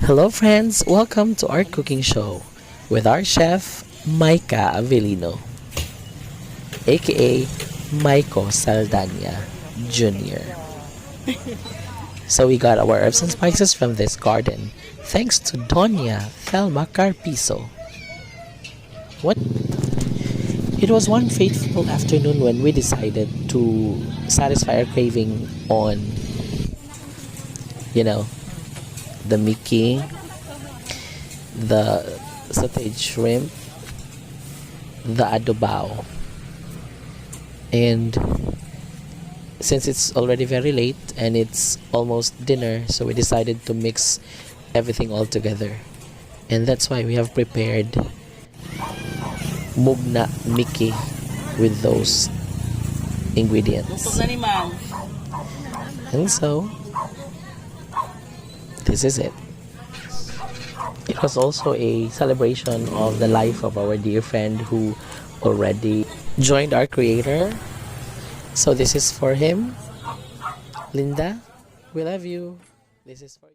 Hello friends, welcome to our cooking show with our chef Micah Avelino, aka Maiko Saldana Jr. So we got our herbs and spices from this garden thanks to Doña Thelma Carpizo. What? It was one fateful afternoon when we decided to satisfy our craving on, the Miki, the sauteed shrimp, the adobao. And since it's already very late and it's almost dinner, so we decided to mix everything all together. And that's why we have prepared mugna Miki with those ingredients. And so, this is it. It was also a celebration of the life of our dear friend who already joined our creator. So this is for him. Linda, we love you. This is for you.